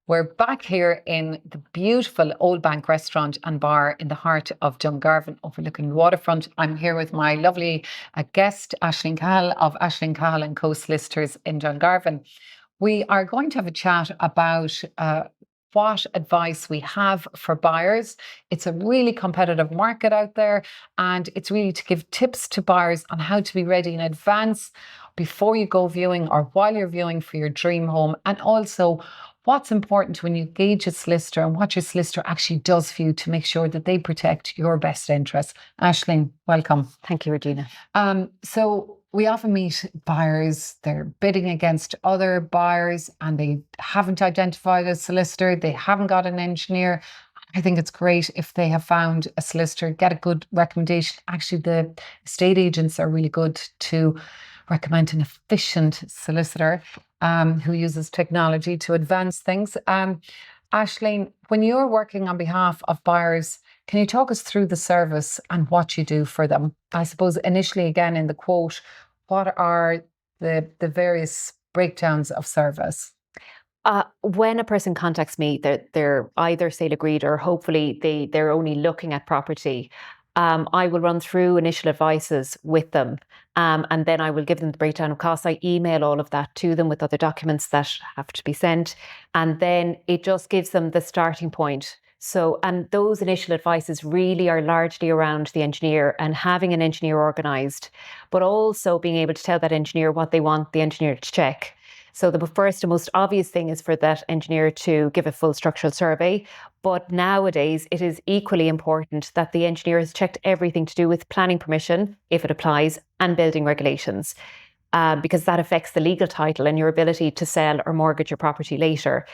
We're back here in the beautiful Old Bank restaurant and bar in the heart of Dungarvan, overlooking the waterfront. I'm here with my lovely guest, Aisling Cahill of Aisling Cahill Co, Solicitors in Dungarvan. We are going to have a chat about what advice we have for buyers. It's a really competitive market out there, and it's really to give tips to buyers on how to be ready in advance before you go viewing or while you're viewing for your dream home, and also what's important when you engage a solicitor and what your solicitor actually does for you to make sure that they protect your best interests. Aisling, welcome. Thank you, Regina. So we often meet buyers, they're bidding against other buyers and they haven't identified a solicitor, they haven't got an engineer. I think it's great if they have found a solicitor, get a good recommendation. Actually, the estate agents are really good to recommend an efficient solicitor who uses technology to advance things. Aisling, when you're working on behalf of buyers, can you talk us through the service and what you do for them? I suppose initially, again, in the quote, what are the various breakdowns of service? When a person contacts me, they're either sale agreed or hopefully they're only looking at property. I will run through initial advices with them, and then I will give them the breakdown of costs. I email all of that to them with other documents that have to be sent, and then it just gives them the starting point. So, and those initial advices really are largely around the engineer and having an engineer organised, but also being able to tell that engineer what they want the engineer to check. So the first and most obvious thing is for that engineer to give a full structural survey. But nowadays, it is equally important that the engineer has checked everything to do with planning permission, if it applies, and building regulations, because that affects the legal title and your ability to sell or mortgage your property later.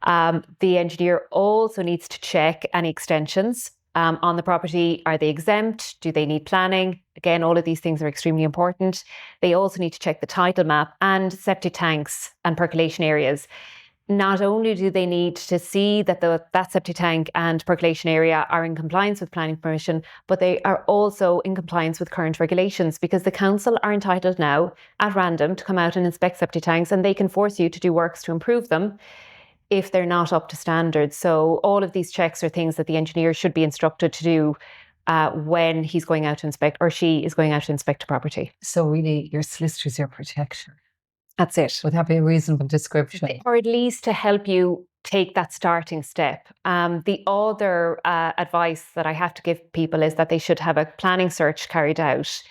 The engineer also needs to check any extensions on the property. Are they exempt? Do they need planning? Again, all of these things are extremely important. They also need to check the title map and septic tanks and percolation areas. Not only do they need to see that that septic tank and percolation area are in compliance with planning permission, but they are also in compliance with current regulations, because the council are entitled now at random to come out and inspect septic tanks, and they can force you to do works to improve them if they're not up to standard. So all of these checks are things that the engineer should be instructed to do when he's going out to inspect, or she is going out to inspect a property. So really, your solicitor's your protection. That's it. Would that be a reasonable description? Or at least to help you take that starting step. The other advice that I have to give people is that they should have a planning search carried out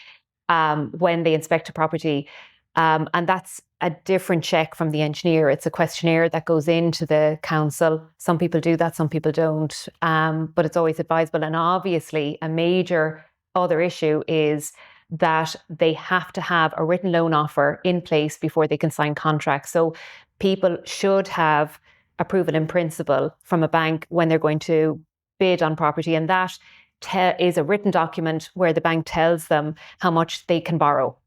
when they inspect a property. And that's a different check from the engineer. It's a questionnaire that goes into the council. Some people do that, some people don't, but it's always advisable. And obviously, a major other issue is that they have to have a written loan offer in place before they can sign contracts. So people should have approval in principle from a bank when they're going to bid on property. And that is a written document where the bank tells them how much they can borrow.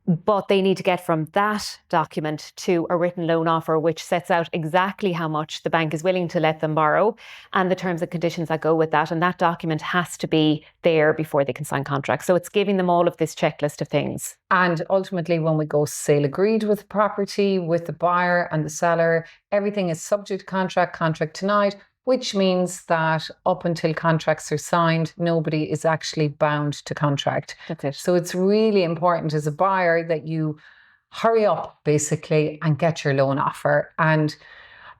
But they need to get from that document to a written loan offer, which sets out exactly how much the bank is willing to let them borrow and the terms and conditions that go with that. And that document has to be there before they can sign contracts. So it's giving them all of this checklist of things. And ultimately, when we go sale agreed with the property, with the buyer and the seller, everything is subject to contract tonight, which means that up until contracts are signed, nobody is actually bound to contract. That's it. So it's really important as a buyer that you hurry up, basically, and get your loan offer. And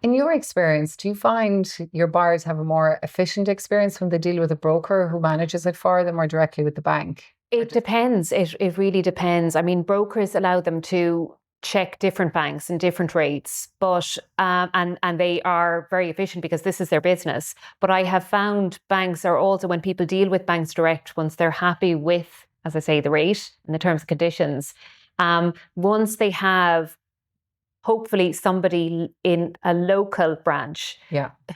in your experience, do you find your buyers have a more efficient experience when they deal with a broker who manages it for them, or directly with the bank? It depends. It really depends. I mean, brokers allow them to check different banks and different rates, but and they are very efficient because this is their business. But I have found banks are also, when people deal with banks direct, once they're happy with, as I say, the rate and the terms and conditions, once they have hopefully somebody in a local branch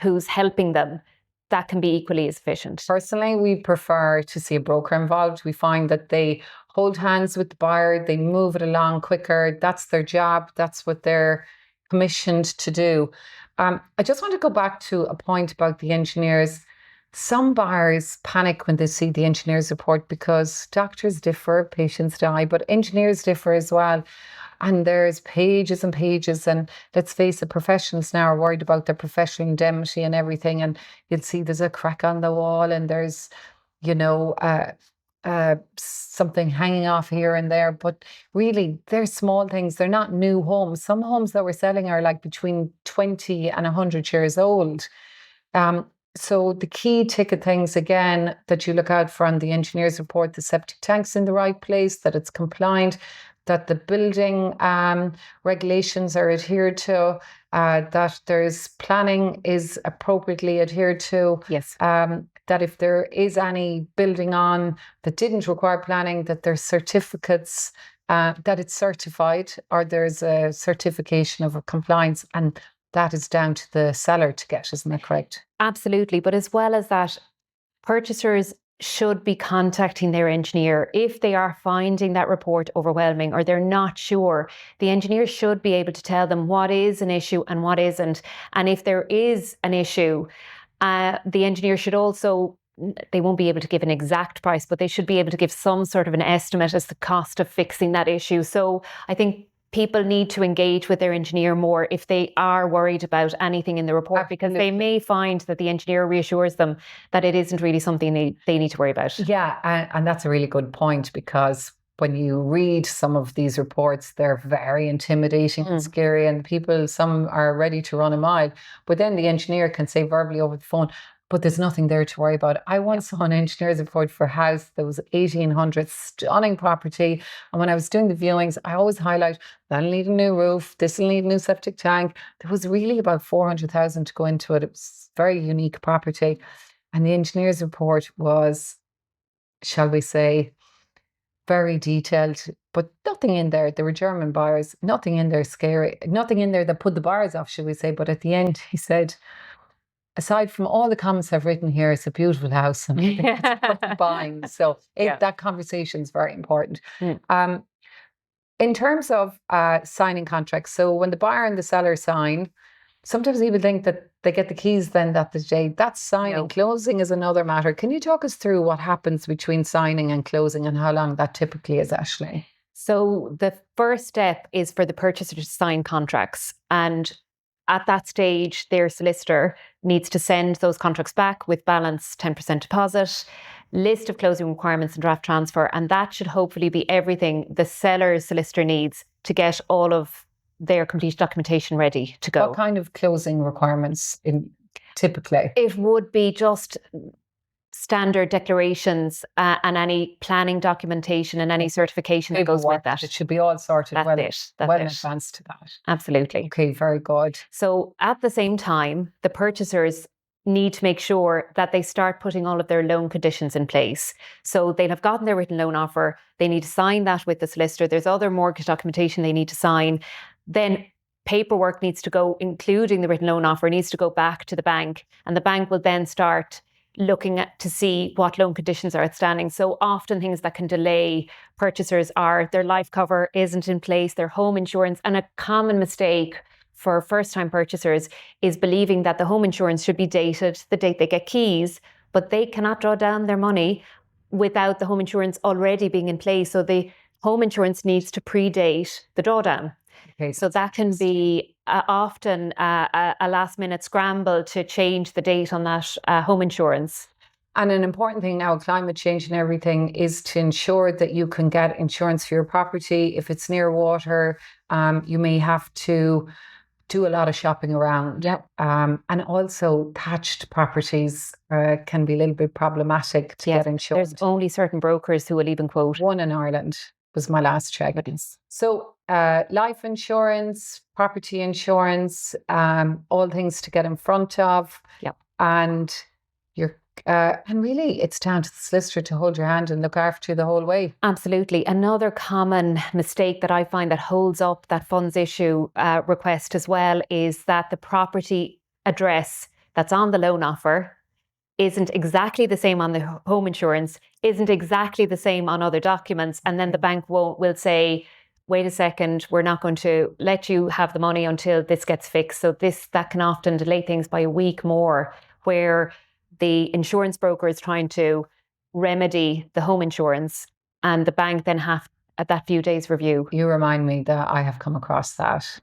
who's helping them, that can be equally as efficient. Personally, we prefer to see a broker involved. We find that they hold hands with the buyer, they move it along quicker. That's their job. That's what they're commissioned to do. I just want to go back to a point about the engineers. Some buyers panic when they see the engineer's report because doctors differ, patients die, but engineers differ as well. and there's pages and pages, and let's face it, professionals now are worried about their professional indemnity and everything, and you'll see there's a crack on the wall, and there's, you know, something hanging off here and there, but really they're small things. They're not new homes. Some homes that we're selling are like between 20 and 100 years old. So the key ticket things, again, that you look out for on the engineer's report: the septic tank's in the right place, that it's compliant, that the building regulations are adhered to, that there's planning is appropriately adhered to. Yes. That if there is any building on that didn't require planning, that there's certificates, that it's certified, or there's a certification of compliance, and that is down to the seller to get, isn't that correct? Absolutely. But as well as that, purchasers should be contacting their engineer if they are finding that report overwhelming or they're not sure. The engineer should be able to tell them what is an issue and what isn't. And if there is an issue, the engineer should also, they won't be able to give an exact price, but they should be able to give some sort of an estimate as the cost of fixing that issue. So I think people need to engage with their engineer more if they are worried about anything in the report, because they may find that the engineer reassures them that it isn't really something they need to worry about. Yeah, and that's a really good point, because when you read some of these reports, they're very intimidating and scary, and people, some are ready to run a mile, but then the engineer can say verbally over the phone, but there's nothing there to worry about. I once saw an engineer's report for a house that was 1800, stunning property. And when I was doing the viewings, I always highlight, that'll need a new roof, this will need a new septic tank. There was really about 400,000 to go into it. It was a very unique property. And the engineer's report was, shall we say, very detailed, but nothing in there. There were German buyers, nothing in there scary, nothing in there that put the buyers off, shall we say. But at the end, he said, aside from all the comments I've written here, it's a beautiful house and I think it's worth buying. So that conversation is very important. In terms of signing contracts, so when the buyer and the seller sign, sometimes people think that they get the keys then that the day. That's signing. No. Closing is another matter. Can you talk us through what happens between signing and closing and how long that typically is, Aisling? So the first step is for the purchaser to sign contracts, and at that stage, their solicitor needs to send those contracts back with balance 10% deposit, list of closing requirements and draft transfer, and that should hopefully be everything the seller's solicitor needs to get all of their complete documentation ready to go. What kind of closing requirements typically? It would be just standard declarations and any planning documentation and any certification that goes with that. It should be all sorted well in advance to that. Absolutely. Okay, very good. So at the same time, the purchasers need to make sure that they start putting all of their loan conditions in place. So they'll have gotten their written loan offer. They need to sign that with the solicitor. There's other mortgage documentation they need to sign. Then paperwork needs to go, including the written loan offer, needs to go back to the bank. And the bank will then start looking at to see what loan conditions are outstanding. So often things that can delay purchasers are their life cover isn't in place, their home insurance. And a common mistake for first-time purchasers is believing that the home insurance should be dated the date they get keys, but they cannot draw down their money without the home insurance already being in place. So the home insurance needs to predate the drawdown. Okay, so that can be often a last-minute scramble to change the date on that home insurance. And an important thing now, climate change and everything, is to ensure that you can get insurance for your property. If it's near water, you may have to do a lot of shopping around. And also thatched properties can be a little bit problematic to get insurance. There's only certain brokers who will even quote. One in Ireland was my last check. So life insurance, property insurance, all things to get in front of. Yep. And and really it's down to the solicitor to hold your hand and look after you the whole way. Absolutely. Another common mistake that I find that holds up that funds issue request as well is that the property address that's on the loan offer isn't exactly the same on the home insurance, isn't exactly the same on other documents. And then the bank will say, wait a second, we're not going to let you have the money until this gets fixed. So that can often delay things by a week more, where the insurance broker is trying to remedy the home insurance and the bank then that few days review. You remind me that I have come across that.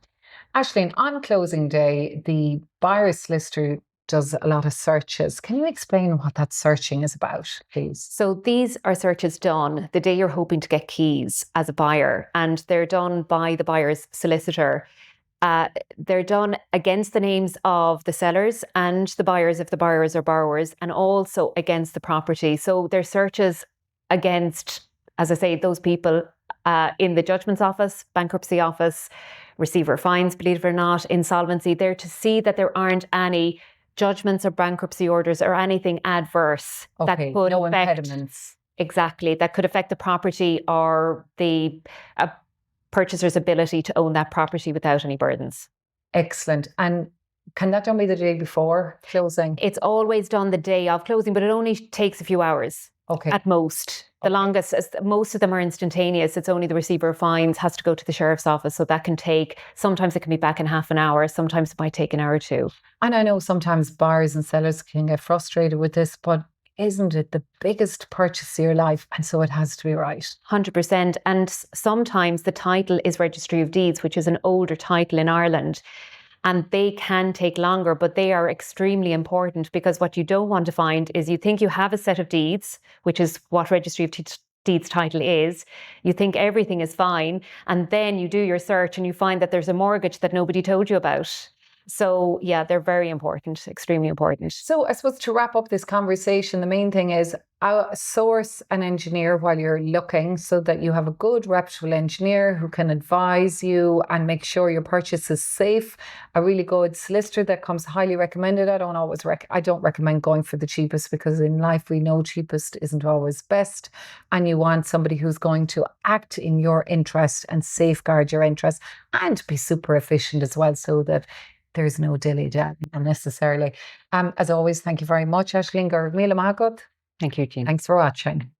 Aisling, on closing day, the buyer's solicitor does a lot of searches. Can you explain what that searching is about, please? So these are searches done the day you're hoping to get keys as a buyer, and they're done by the buyer's solicitor. They're done against the names of the sellers and the buyers if the buyers are borrowers, and also against the property. So they're searches against, as I say, those people in the judgments office, bankruptcy office, receiver fines, believe it or not, insolvency. They're to see that there aren't any judgments or bankruptcy orders or anything adverse that could no affect, impediments. Exactly, that could affect the property or the purchaser's ability to own that property without any burdens. Excellent. And can that done be the day before closing? It's always done the day of closing, but it only takes a few hours. Okay. At most. The longest, most of them are instantaneous. It's only the receiver of fines has to go to the sheriff's office. So that can take, sometimes it can be back in half an hour. Sometimes it might take an hour or two. And I know sometimes buyers and sellers can get frustrated with this, but isn't it the biggest purchase of your life? And so it has to be right. 100%. And sometimes the title is Registry of Deeds, which is an older title in Ireland. And they can take longer, but they are extremely important, because what you don't want to find is you think you have a set of deeds, which is what Registry of Deeds title is. You think everything is fine, and then you do your search and you find that there's a mortgage that nobody told you about. So yeah, they're very important, extremely important. So I suppose to wrap up this conversation, the main thing is source an engineer while you're looking, so that you have a good reputable engineer who can advise you and make sure your purchase is safe. A really good solicitor that comes highly recommended. I don't recommend going for the cheapest, because in life we know cheapest isn't always best, and you want somebody who's going to act in your interest and safeguard your interest and be super efficient as well, so that there's no dilly unnecessarily. As always, thank you very much, Aisling. Thank you, Jean. Thanks for watching.